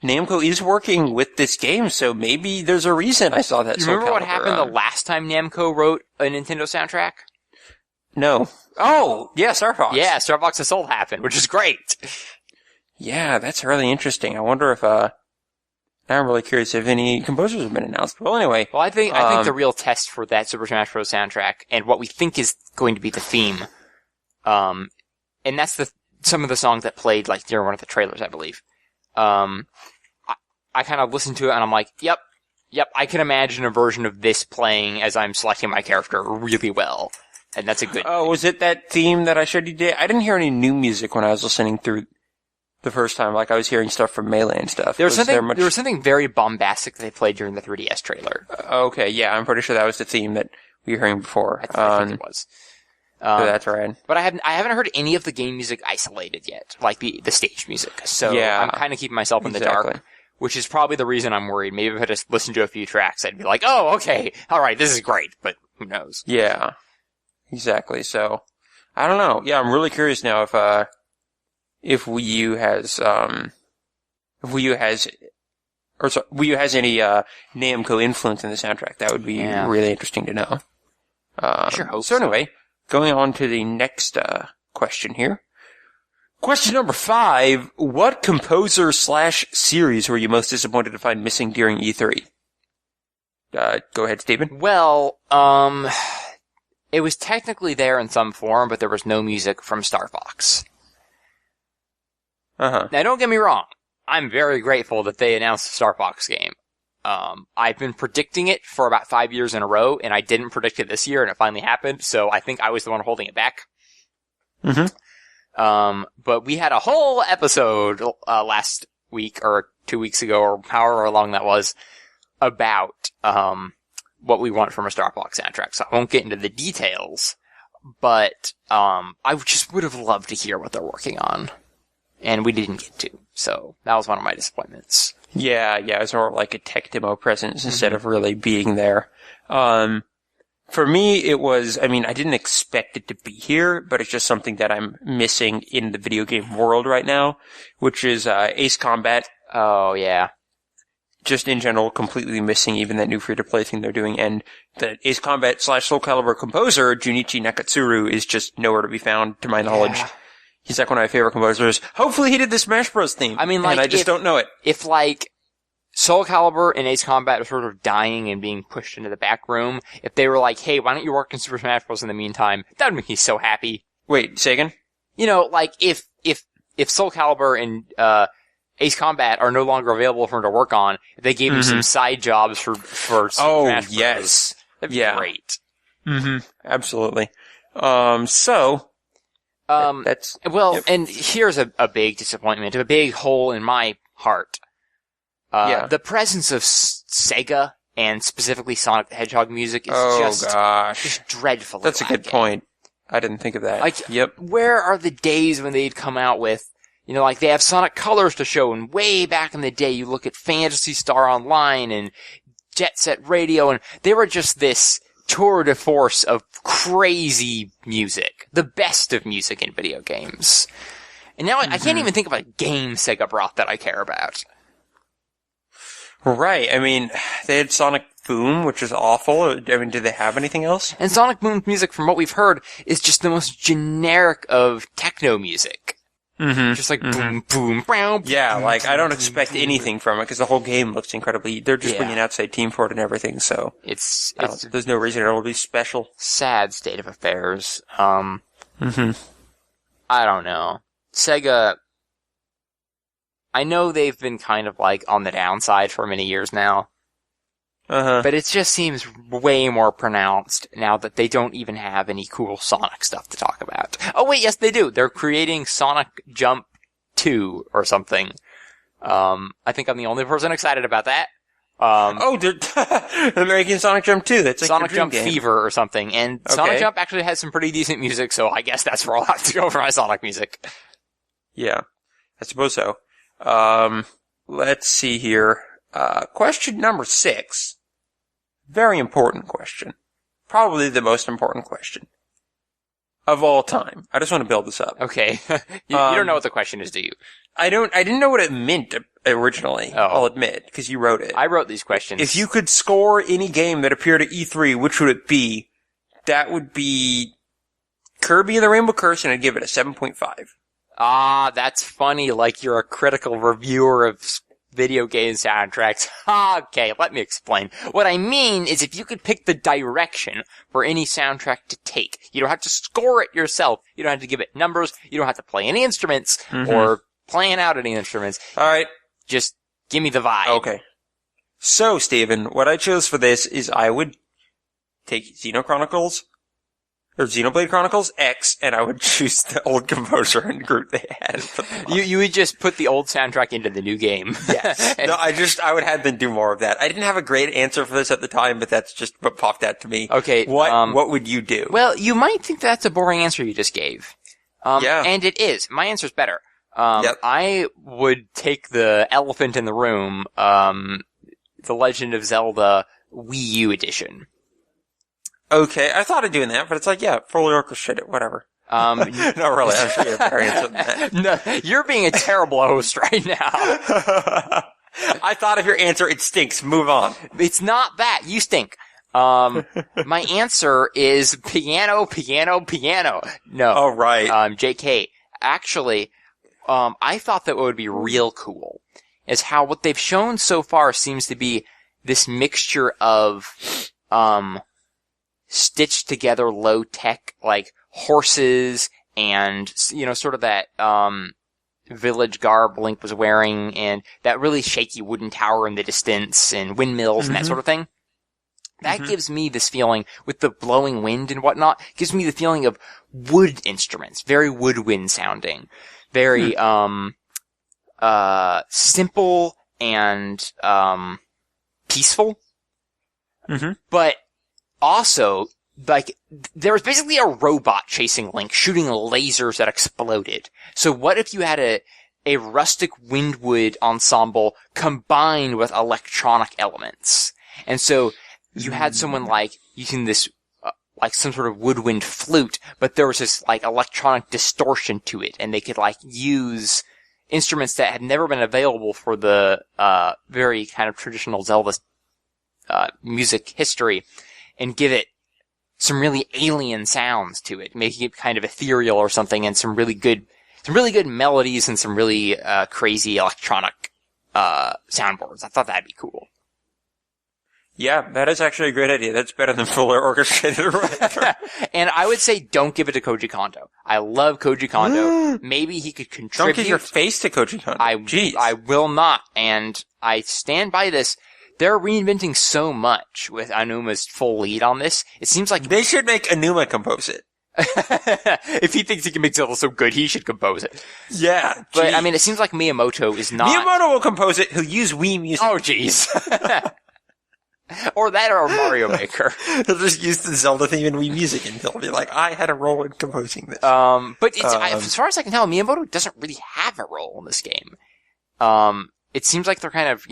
Namco is working with this game, so maybe there's a reason I saw that. You remember what happened the last time Namco wrote a Nintendo soundtrack? No. Oh! Yeah, Star Fox. Yeah, Star Fox Assault happened, which is great. Yeah, that's really interesting. I wonder if, now I'm really curious if any composers have been announced. Well, anyway. Well, I think the real test for that Super Smash Bros. Soundtrack, and what we think is going to be the theme, and that's some of the songs that played, during one of the trailers, I believe. I kind of listened to it, and I'm like, yep, I can imagine a version of this playing as I'm selecting my character really well. And that's a good... Oh, was it that theme that I showed you today? I didn't hear any new music when I was listening through the first time. I was hearing stuff from Melee and stuff. There was something very bombastic that they played during the 3DS trailer. Okay, yeah, I'm pretty sure that was the theme that we were hearing before. I think it was. So that's right. But I haven't heard any of the game music isolated yet, like the stage music. So yeah, I'm kind of keeping myself in the dark, which is probably the reason I'm worried. Maybe if I just listened to a few tracks, I'd be like, oh, okay, alright, this is great, but who knows? Yeah, exactly. So, I don't know. Yeah, I'm really curious now if Wii U has any Namco influence in the soundtrack. That would be really interesting to know. Sure hope so. Anyway, going on to the next question here. Question number 5. What composer / series were you most disappointed to find missing during E3? Go ahead, Stephen. Well, it was technically there in some form, but there was no music from Star Fox. Uh-huh. Now, don't get me wrong. I'm very grateful that they announced the Star Fox game. I've been predicting it for about 5 years in a row, and I didn't predict it this year, and it finally happened, so I think I was the one holding it back. Mm-hmm. But we had a whole episode last week, or 2 weeks ago, or however long that was, about what we want from a Star Fox soundtrack, so I won't get into the details, but I just would have loved to hear what they're working on, and we didn't get to, so that was one of my disappointments. Yeah, it was more like a tech demo presence instead of really being there. For me, it was, I didn't expect it to be here, but it's just something that I'm missing in the video game world right now, which is Ace Combat. Oh, yeah. Just in general, completely missing even that new free-to-play thing they're doing, and the Ace Combat / Soul Calibur composer, Junichi Nakatsuru, is just nowhere to be found, to my knowledge. Yeah. He's like one of my favorite composers. Hopefully he did the Smash Bros. Theme. And I just don't know it. If, Soul Calibur and Ace Combat are sort of dying and being pushed into the back room, if they were like, hey, why don't you work in Super Smash Bros. In the meantime, that would make me so happy. Wait, say again? If Soul Calibur and, Ace Combat are no longer available for him to work on, if they gave him some side jobs for Super Smash Bros. Yes. That'd be great. Mm-hmm. Absolutely. That's... Well, and here's a big disappointment, a big hole in my heart. The presence of Sega, and specifically Sonic the Hedgehog music, is just dreadful. That's a good point. I didn't think of that. Where are the days when they'd come out with, they have Sonic Colors to show, and way back in the day, you look at Phantasy Star Online and Jet Set Radio, and they were just this tour de force of crazy music. The best of music in video games. And now I can't even think of a game Sega brought that I care about. Right. They had Sonic Boom, which is awful. Do they have anything else? And Sonic Boom's music, from what we've heard, is just the most generic of techno music. Mm-hmm. Just boom, boom, brown. Yeah, I don't expect anything from it, because the whole game looks incredibly... They're just bringing outside team for it and everything, so... There's no reason it'll be special. Sad state of affairs. Mm-hmm. I don't know. Sega... I know they've been kind of on the downside for many years now. Uh-huh. But it just seems way more pronounced now that they don't even have any cool Sonic stuff to talk about. Oh wait, yes they do. They're creating Sonic Jump 2 or something. I think I'm the only person excited about that. They're making Sonic Jump 2. That's Sonic Jump game. Fever or something. And Sonic Jump actually has some pretty decent music, so I guess that's where I'll have to go for my Sonic music. Yeah, I suppose so. Let's see here. Question number 6. Very important question. Probably the most important question of all time. I just want to build this up. Okay. you don't know what the question is, do you? I didn't know what it meant originally. Oh. I'll admit, because you wrote it. I wrote these questions. If you could score any game that appeared at E3, which would it be? That would be Kirby and the Rainbow Curse, and I'd give it a 7.5. Ah, that's funny, you're a critical reviewer of video game soundtracks. Okay, let me explain. What I mean is if you could pick the direction for any soundtrack to take, you don't have to score it yourself, you don't have to give it numbers, you don't have to play any instruments, or plan out any instruments. Alright. Just give me the vibe. Okay. So, Steven, what I chose for this is I would take Xenoblade Chronicles X, and I would choose the old composer and group they had. You would just put the old soundtrack into the new game. Yes. No, I would have them do more of that. I didn't have a great answer for this at the time, but that's just what popped out to me. Okay. What would you do? Well, you might think that's a boring answer you just gave. Yeah. And it is. My answer's better. I would take the elephant in the room, The Legend of Zelda Wii U edition. Okay, I thought of doing that, but it's fully orchestrated, whatever. No, really, I'm sure you have a better answer than that. No, you're being a terrible host right now. I thought of your answer, it stinks, move on. It's not that, you stink. My answer is piano, piano, piano. No. Oh, right. JK. Actually, I thought that what would be real cool is how what they've shown so far seems to be this mixture of, stitched together low tech, like horses and, sort of that, village garb Link was wearing and that really shaky wooden tower in the distance and windmills and that sort of thing. That gives me this feeling, with the blowing wind and whatnot, gives me the feeling of wood instruments. Very woodwind sounding. Very, simple and, peaceful. But also, like, there was basically a robot chasing Link, shooting lasers that exploded. So what if you had a rustic windwood ensemble combined with electronic elements? And so, you had someone, like, using this, like, some sort of woodwind flute, but there was this, like, electronic distortion to it, and they could, like, use instruments that had never been available for the, very kind of traditional Zelda, music history, and give it some really alien sounds to it, making it kind of ethereal or something, and some really good melodies and some really, crazy electronic, soundboards. I thought that'd be cool. Yeah, that is actually a great idea. That's better than fuller orchestrated or whatever. And I would say don't give it to Koji Kondo. I love Koji Kondo. Maybe he could contribute. Don't give your face to Koji Kondo. I will not. And I stand by this. They're reinventing so much with Anuma's full lead on this. It seems like they should make Anuma compose it. If he thinks he can make Zelda so good, he should compose it. Yeah. But I mean, it seems like Miyamoto is not. Miyamoto will compose it. He'll use Wii music. Oh, jeez. Or that or Mario Maker. He'll just use the Zelda theme in Wii Music and he'll be like, I had a role in composing this. But as far as I can tell, Miyamoto doesn't really have a role in this game. It seems like they're kind of,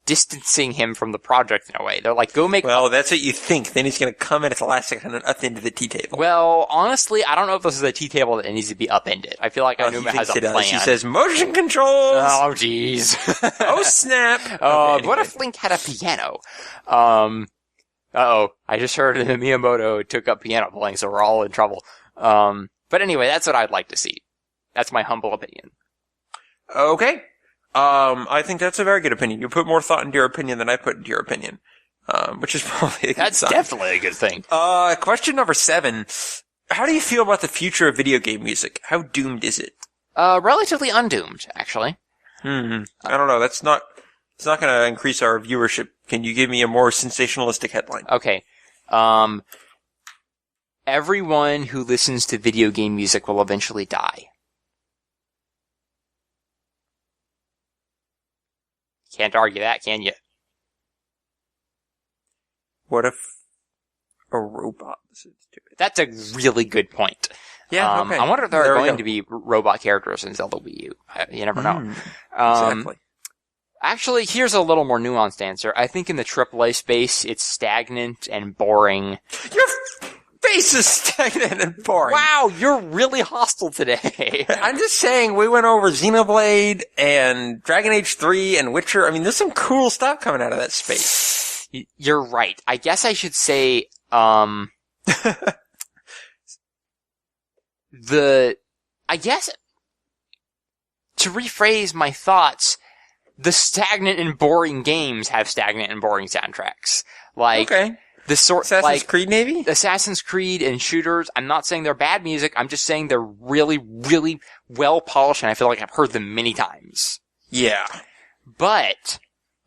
distancing him from the project in a way. They're like, go make... Well, that's what you think. Then he's going to come in at the last second and upend the tea table. Well, honestly, I don't know if this is a tea table that needs to be upended. I feel like Anuma has a plan. He says, motion controls! Oh, jeez. Oh, snap! Anyway. What if Link had a piano? Uh-oh. I just heard that Miyamoto took up piano playing, so we're all in trouble. But anyway, that's what I'd like to see. That's my humble opinion. Okay. I think that's a very good opinion. You put more thought into your opinion than I put into your opinion. Which is probably a good sign. That's definitely a good thing. Question number 7. How do you feel about the future of video game music? How doomed is it? Relatively undoomed, actually. I don't know. It's not gonna increase our viewership. Can you give me a more sensationalistic headline? Okay. Everyone who listens to video game music will eventually die. Can't argue that, can you? What if a robot listens to it? That's a really good point. Yeah, okay. I wonder if there are going to be robot characters in Zelda Wii U. You never know. Exactly. Actually, here's a little more nuanced answer. I think in the AAA space, it's stagnant and boring. Your face is stagnant and boring. Wow, you're really hostile today. I'm just saying, we went over Xenoblade and Dragon Age 3 and Witcher. I mean, there's some cool stuff coming out of that space. You're right. I guess I should say, I guess, to rephrase my thoughts, the stagnant and boring games have stagnant and boring soundtracks. Like, okay. Assassin's Creed, maybe? Assassin's Creed and shooters, I'm not saying they're bad music, I'm just saying they're really, really well polished, and I feel like I've heard them many times. Yeah. But,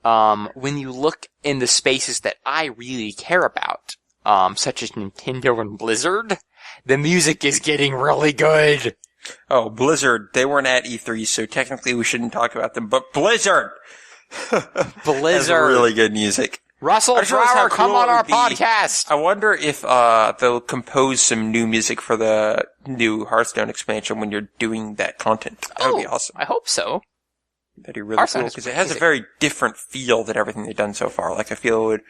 when you look in the spaces that I really care about, such as Nintendo and Blizzard, the music is getting really good. Oh, Blizzard, they weren't at E3, so technically we shouldn't talk about them, but Blizzard! Blizzard. Has really good music. Russell Brower, come on our podcast! I wonder if, they'll compose some new music for the new Hearthstone expansion when you're doing that content. That would be awesome. I hope so. That'd be really cool, because it has a very different feel than everything they've done so far. Like, I feel it would,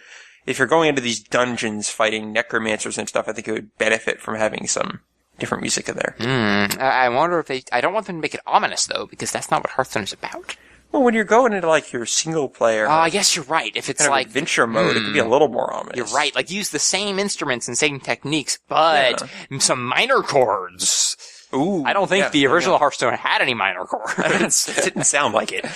if you're going into these dungeons fighting necromancers and stuff, I think it would benefit from having some different music in there. I wonder if I don't want them to make it ominous, though, because that's not what Hearthstone is about. Well, when you're going into, like, your single-player... I guess you're right. If it's kind like... of adventure mode, it could be a little more ominous. You're right. Like, use the same instruments and same techniques, but some minor chords. Ooh. I don't think the original Hearthstone had any minor chords. It didn't sound like it.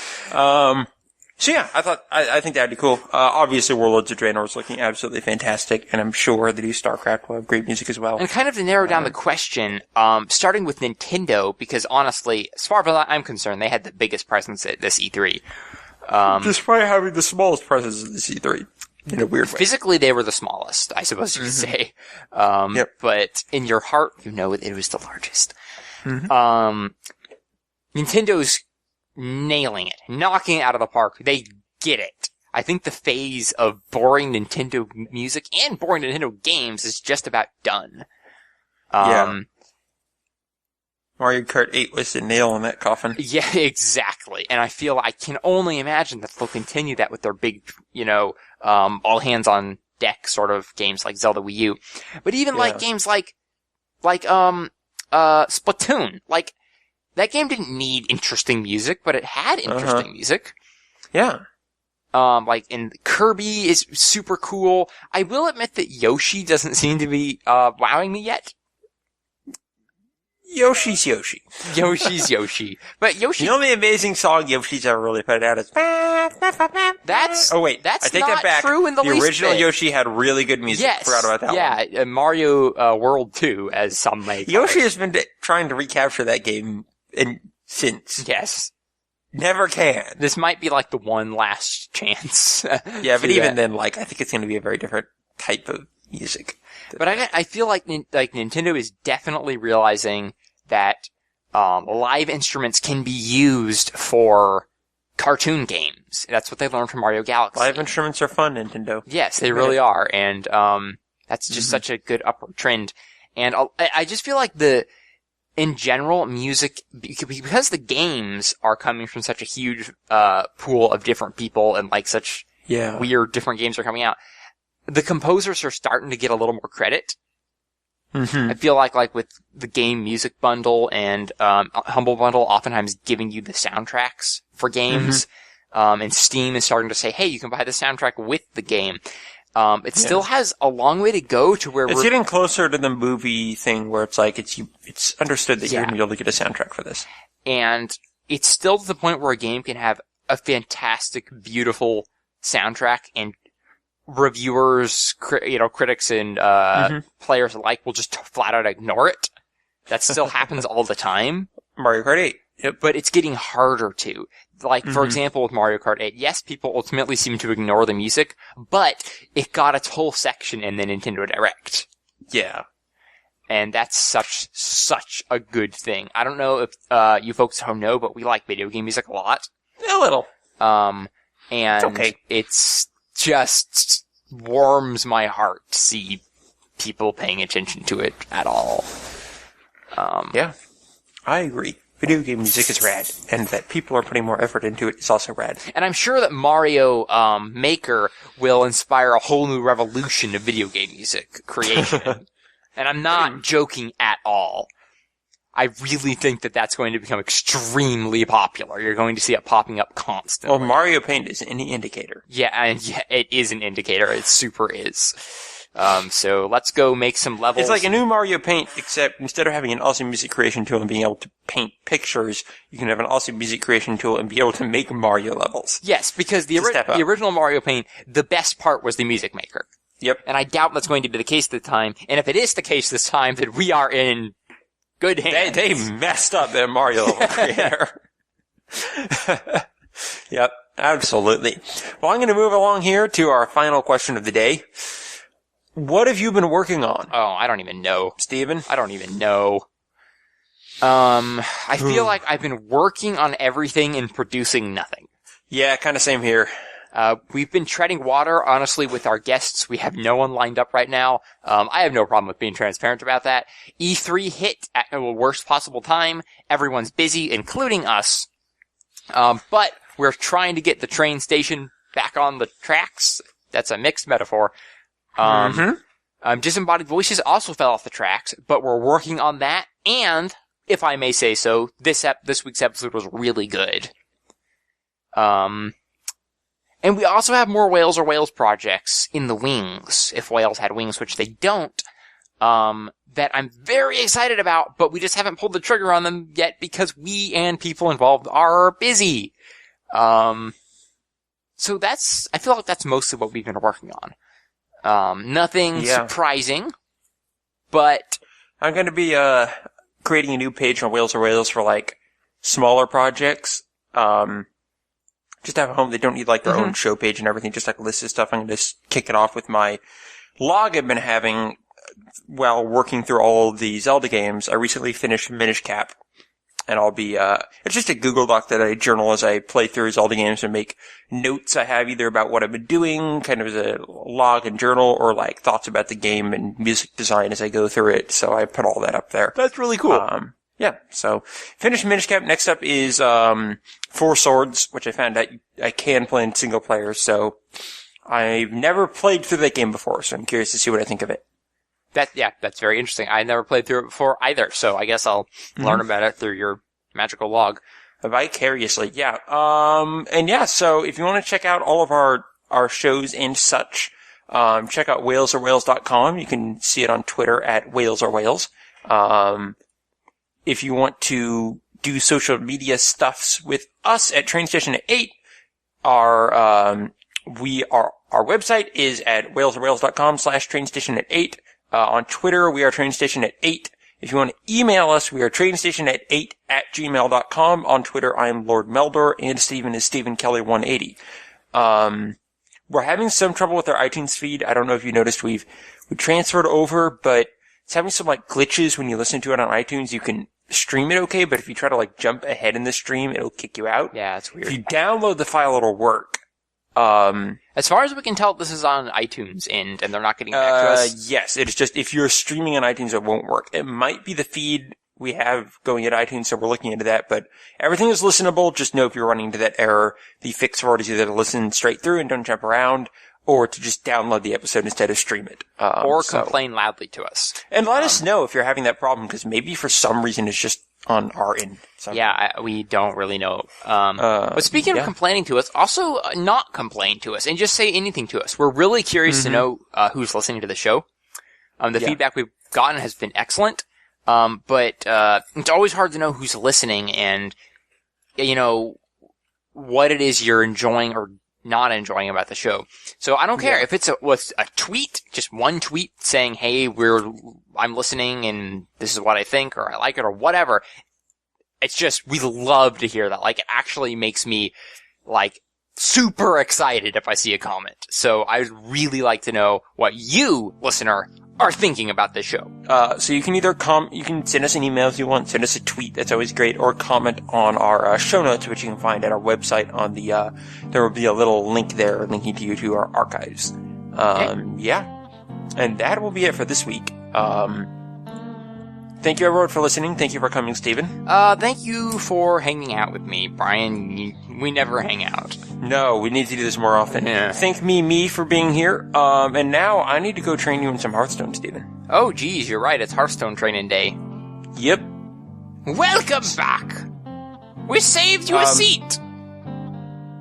So yeah, I think that'd be cool. Obviously Warlords of Draenor is looking absolutely fantastic, and I'm sure the new StarCraft will have great music as well. And kind of to narrow down the question, starting with Nintendo, because honestly, as far as I'm concerned, they had the biggest presence at this E3. Despite having the smallest presence of the C3. In a weird way. Physically, they were the smallest, I suppose you could say. But in your heart, you know it was the largest. Nintendo's nailing it, knocking it out of the park. They get it. I think the phase of boring Nintendo music and boring Nintendo games is just about done. Mario Kart 8 was the nail in that coffin. Yeah, exactly. And I can only imagine that they'll continue that with their big, all hands on deck sort of games like Zelda Wii U. But even like games like Splatoon, like, that game didn't need interesting music, but it had interesting music. Yeah. And Kirby is super cool. I will admit that Yoshi doesn't seem to be, wowing me yet. Yoshi's Yoshi. Yoshi's Yoshi. But Yoshi... The only amazing song Yoshi's ever really put out is... That's I take that back. True in the least original bit. Yoshi had really good music. Yes. Forgot about that one. Yeah, Mario World 2, as some may call Yoshi it. has been trying to recapture that game since. Yes. Never can. This might be like the one last chance. Yeah, but even then, I think it's going to be a very different type of music. But I feel like Nintendo is definitely realizing that live instruments can be used for cartoon games. That's what they learned from Mario Galaxy. Live instruments are fun, Nintendo. Yes, they really are, and that's just such a good upward trend. And I just feel like in general, music, because the games are coming from such a huge pool of different people and such weird different games are coming out, the composers are starting to get a little more credit. I feel like with the game music bundle and Humble Bundle oftentimes giving you the soundtracks for games, and Steam is starting to say, hey, you can buy the soundtrack with the game. It still has a long way to go to where it's getting closer to the movie thing where it's it's understood that you're going to be able to get a soundtrack for this. And it's still to the point where a game can have a fantastic, beautiful soundtrack, and reviewers, critics and players alike will just flat out ignore it. That still happens all the time. Mario Kart 8. Yep. But it's getting harder to. For example, with Mario Kart 8, yes, people ultimately seem to ignore the music, but it got its whole section in the Nintendo Direct. Yeah. And that's such a good thing. I don't know if you folks at home know, but we like video game music a lot. A little. And it's okay. It's just warms my heart to see people paying attention to it at all. Yeah, I agree. Video game music is rad, and that people are putting more effort into it is also rad. And I'm sure that Mario Maker will inspire a whole new revolution of video game music creation. And I'm not joking at all. I really think that that's going to become extremely popular. You're going to see it popping up constantly. Well, Mario Paint is any indicator. Yeah, it is an indicator. It super is. So let's go make some levels. It's like a new Mario Paint, except instead of having an awesome music creation tool and being able to paint pictures, you can have an awesome music creation tool and be able to make Mario levels. Yes, because the original Mario Paint, the best part was the music maker. Yep. And I doubt that's going to be the case this time. And if it is the case this time, then we are in good hands. They messed up their Mario level creator. Yep, absolutely. Well, I'm going to move along here to our final question of the day. What have you been working on? Oh, I don't even know. Steven? I don't even know. I feel like I've been working on everything and producing nothing. Yeah, kind of same here. We've been treading water, honestly, with our guests. We have no one lined up right now. I have no problem with being transparent about that. E3 hit at the worst possible time. Everyone's busy, including us. But we're trying to get the train station back on the tracks. That's a mixed metaphor. Disembodied Voices also fell off the tracks, but we're working on that. And, if I may say so, this week's episode was really good. And we also have more Whales or Whales projects in the wings, if whales had wings, which they don't, that I'm very excited about, but we just haven't pulled the trigger on them yet because we and people involved are busy. So I feel like that's mostly what we've been working on. Nothing surprising, but I'm going to be creating a new page on Whales or Whales for like smaller projects. Just have a home. They don't need like their own show page and everything. Just like a list of stuff. I'm going to just kick it off with my log I've been having while working through all of the Zelda games. I recently finished Minish Cap, and I'll be it's just a Google Doc that I journal as I play through Zelda games and make notes I have either about what I've been doing, kind of as a log and journal, or like thoughts about the game and music design as I go through it. So I put all that up there. That's really cool. Yeah, so finish Minish Cap. Next up is Four Swords, which I found out I can play in single player, so I've never played through that game before, so I'm curious to see what I think of it. That's very interesting. I never played through it before either, so I guess I'll learn about it through your magical log. Vicariously, yeah. And yeah, so if you want to check out all of our shows and such, check out whalesorwhales.com. You can see it on Twitter at whalesorwhales. If you want to do social media stuffs with us at Train Station at 8, our website is at whalesorwhales.com/trainstation at 8. On Twitter, we are Train Station at 8. If you want to email us, we are trainstation at 8@gmail.com. On Twitter, I am Lord Meldor, and Steven is Stephen Kelly 180. We're having some trouble with our iTunes feed. I don't know if you noticed we transferred over, but it's having some like glitches when you listen to it on iTunes. You can stream it okay, but if you try to like jump ahead in the stream, it'll kick you out. Yeah, it's weird. If you download the file, it'll work. As far as we can tell, this is on iTunes, and they're not getting back to us. Yes, it's just if you're streaming on iTunes, it won't work. It might be the feed we have going at iTunes, so we're looking into that, but everything is listenable. Just know if you're running into that error, the fix for it is either to listen straight through and don't jump around, or to just download the episode instead of stream it. Or complain loudly to us. And let us know if you're having that problem, because maybe for some reason it's just on our end. Yeah, we don't really know. But speaking of complaining to us, also not complain to us and just say anything to us. We're really curious to know who's listening to the show. The feedback we've gotten has been excellent, but it's always hard to know who's listening and, you know, what it is you're enjoying or not enjoying about the show. So I don't care if it's a tweet, just one tweet saying, hey, I'm listening and this is what I think, or I like it, or whatever. It's just, we love to hear that. Like, it actually makes me, like, super excited if I see a comment. So I'd really like to know what you, listener, are thinking about this show. So you can either you can send us an email if you want, send us a tweet, that's always great, or comment on our show notes, which you can find at our website on the, there will be a little link there linking to you to our archives. Yeah. And that will be it for this week. Thank you everyone for listening. Thank you for coming, Stephen. Thank you for hanging out with me, Brian. We never hang out. No, we need to do this more often. Yeah. Thank me for being here. And now I need to go train you in some Hearthstone, Stephen. Oh, geez, you're right. It's Hearthstone training day. Yep. Welcome back. We saved you a seat.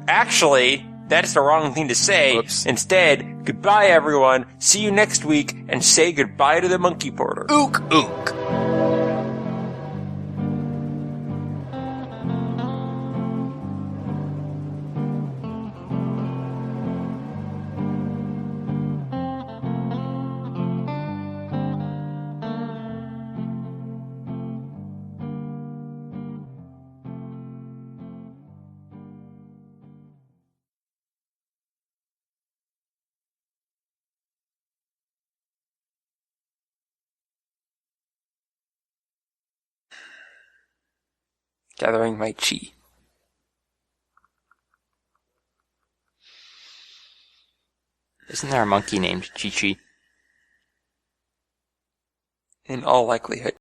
Actually, that's the wrong thing to say. Oops. Instead, goodbye everyone. See you next week, and say goodbye to the monkey porter. Ook, ook. Gathering my chi. Isn't there a monkey named Chi-Chi? In all likelihood.